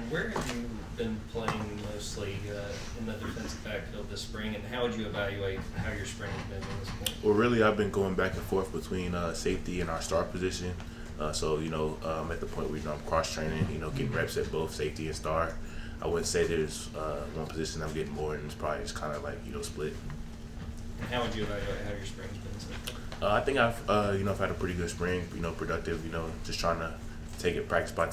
Kyron, where have you been playing mostly in the defensive backfield this spring, and how would you evaluate how your spring has been at this point? Well, really, I've been going back and forth between safety and our star position. I'm at the point where I'm cross-training, getting reps at both safety and star. I wouldn't say there's one position I'm getting more, and it's probably just kind of like, split. And how would you evaluate how your spring's been so far? I think I've had a pretty good spring, productive, just trying to take it practice by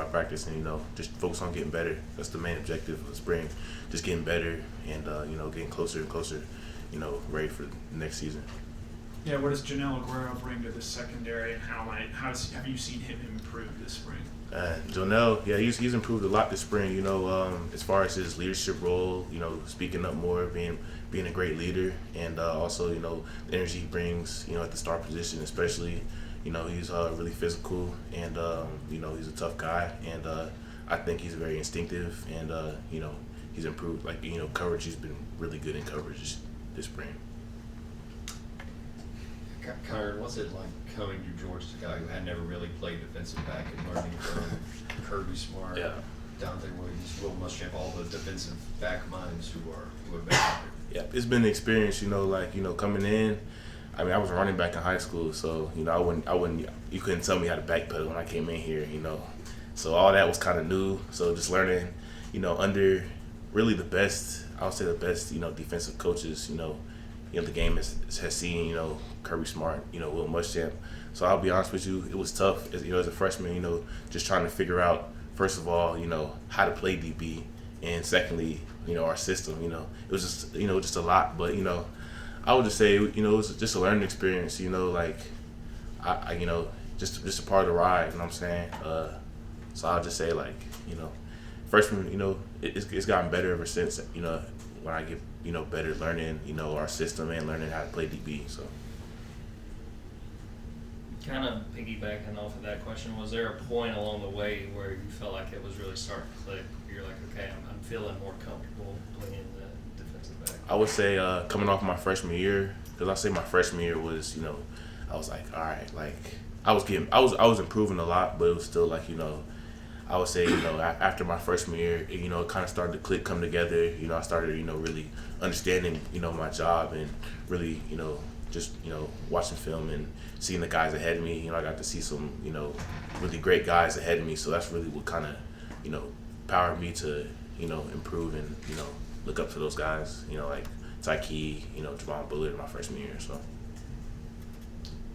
practice and, just focus on getting better. That's the main objective of the spring, just getting better and, getting closer and closer, ready for the next season. Yeah, what does Janelle Aguero bring to the secondary, and have you seen him improve this spring? Jonell, yeah, he's improved a lot this spring, as far as his leadership role, speaking up more, being a great leader, and also, the energy he brings, at the star position especially. He's really physical, and, he's a tough guy, and I think he's very instinctive, and, he's improved. Like, coverage, he's been really good in coverage this spring. Kyron, what's it like coming to Georgia, a guy who had never really played defensive back, and learning from Kirby Smart, Dante Williams, Will Muschamp, all the defensive back minds who have been out there? Yeah, it's been an experience, coming in. I mean, I was a running back in high school, so, you couldn't tell me how to backpedal when I came in here, So all that was kind of new. So just learning, under really the best, I would say the best, defensive coaches, the game has seen, Kirby Smart, Will Muschamp. So I'll be honest with you, it was tough, as a freshman, just trying to figure out, first of all, how to play DB, and secondly, our system, it was just, just a lot. But, I would just say, it was just a learning experience, just a part of the ride, you know what I'm saying? So I'll just say, freshman, it's gotten better ever since, when I get, better learning, our system and learning how to play DB, so. Kind of piggybacking off of that question, was there a point along the way where you felt like it was really starting to click? You're like, okay, I'm feeling more comfortable playing the defensive back. I would say coming off my freshman year, because I say my freshman year was, I was like, all right, like I was improving a lot, but it was still like, I would say, after my freshman year, it kind of started to come together. I started, really understanding, my job, and really, just, watching film and seeing the guys ahead of me. I got to see some, really great guys ahead of me. So that's really what kind of, powered me to, improve and, look up to those guys, like Tyke, Javon Bullard in my freshman year. So.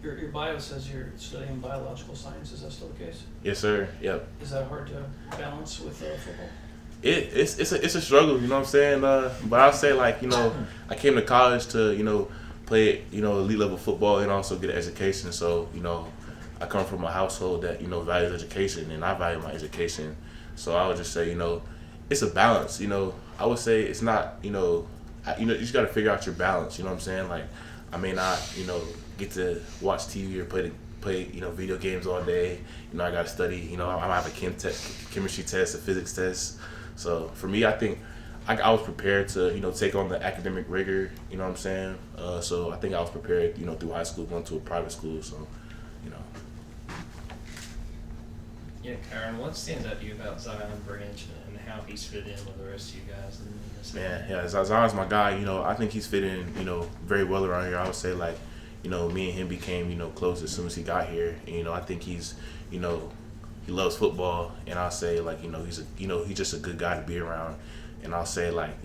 Your bio says you're studying biological science. Is that still the case? Yes, sir. Yep. Is that hard to balance with football? It's a struggle, you know what I'm saying? But I'll say, like, I came to college to, play, elite level football and also get an education. So, I come from a household that, values education, and I value my education. So I would just say, it's a balance. I would say it's not, you just got to figure out your balance. You know what I'm saying? Like, I may not, get to watch TV or play video games all day. I got to study. I might have a chemistry test, a physics test. So for me, I think I was prepared to, take on the academic rigor. You know what I'm saying? So I think I was prepared, through high school, going to a private school. So, Yeah, Kyron, what stands out to you about Zion Branch and how he's fit in with the rest of you guys? Man, yeah, Zion's my guy. I think he's fit in, very well around here. I would say, like, me and him became, close as soon as he got here. And, I think he's, he loves football, and I'll say, like, he's just a good guy to be around. And I'll say, like,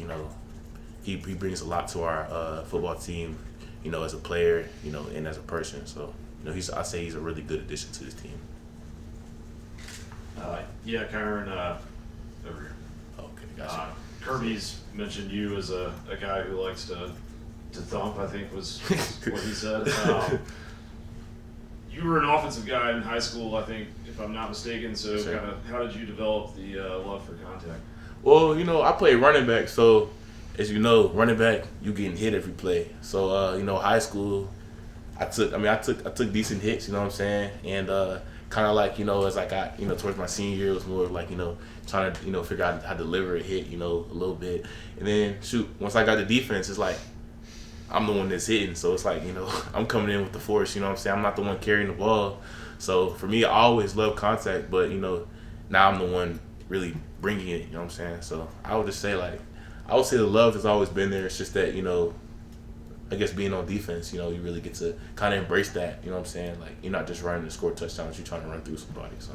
he brings a lot to our football team, as a player, and as a person. So, I say he's a really good addition to this team. Yeah, Kyron, over here. Okay, gotcha. Kirby's mentioned you as a guy who likes to thump, I think was what he said. You were an offensive guy in high school, I think, if I'm not mistaken. So Sure. kind of how did you develop the love for contact? Well, I played running back, so as you know, running back, you getting hit every play. So, high school, I took decent hits, you know what I'm saying? And kind of like, as I got, towards my senior year, it was more of like, trying to, figure out how to deliver a hit, a little bit. And then, once I got the defense, it's like, I'm the one that's hitting. So it's like, I'm coming in with the force, you know what I'm saying? I'm not the one carrying the ball. So for me, I always love contact, but, now I'm the one really bringing it. You know what I'm saying? So I would just say the love has always been there. It's just that, you know, I guess being on defense, you know, you really get to kind of embrace that. You know what I'm saying? Like, you're not just running to score touchdowns. You're trying to run through somebody. So.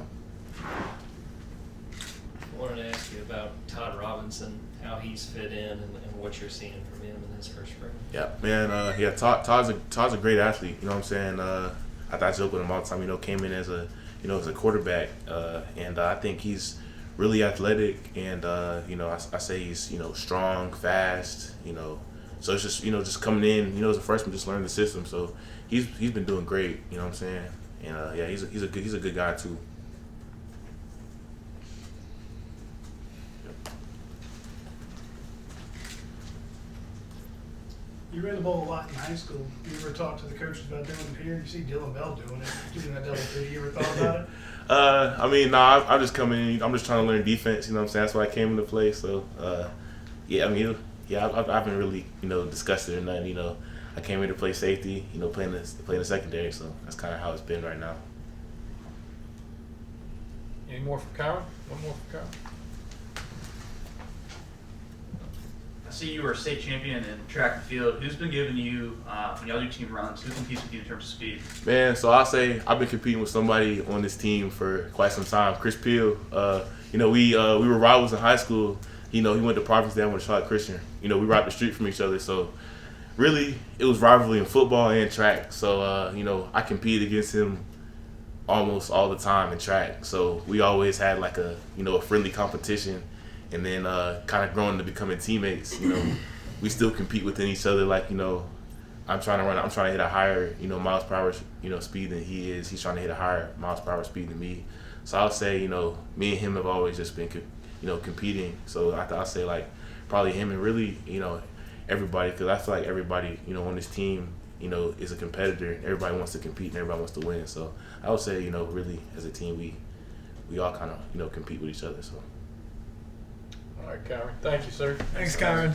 I wanted to ask you about Todd Robinson, how he's fit in, and what you're seeing from him in his first spring. Yeah, man. Todd's a great athlete. You know what I'm saying? I joke with him all the time. You know, came in as a quarterback, and I think he's really athletic, and you know, I say he's, you know, strong, fast. You know, so it's just, you know, just coming in, you know, as a freshman, just learning the system. So he's been doing great. You know what I'm saying? And yeah, he's a good guy too. You ran the ball a lot in high school. You ever talk to the coaches about doing it here? You see Dylan Bell doing it, doing that double thing. You ever thought about it? I mean, nah, I'm just coming in. I'm just trying to learn defense. You know what I'm saying? That's why I came into play. So, yeah, I mean, yeah, I haven't really, you know, discussed it or nothing. You know, I came in to play safety. You know, playing the secondary. So that's kind of how it's been right now. Any more for Kyron? One more for Kyron. I see you were a state champion in track and field. Who's been giving you, when y'all do team runs, who competes with you in terms of speed? Man, so I'll say I've been competing with somebody on this team for quite some time. Chris Peel. You know, we were rivals in high school. You know, he went to Provincetown with Charlotte Christian. You know, we were out the street from each other. So really, it was rivalry in football and track. So, you know, I competed against him almost all the time in track. So we always had like a friendly competition. And then kind of growing to becoming teammates, you know, we still compete within each other. Like, you know, I'm trying to hit a higher, you know, miles per hour, you know, speed than he is. He's trying to hit a higher miles per hour speed than me. So I'll say, you know, me and him have always just been, you know, competing. So I'll say like probably him and really, you know, everybody, because I feel like everybody, you know, on this team, you know, is a competitor. Everybody wants to compete and everybody wants to win. So I would say, you know, really as a team, we all kind of, you know, compete with each other. So. All right, Kyron. Thank you, sir. Thanks, Kyron.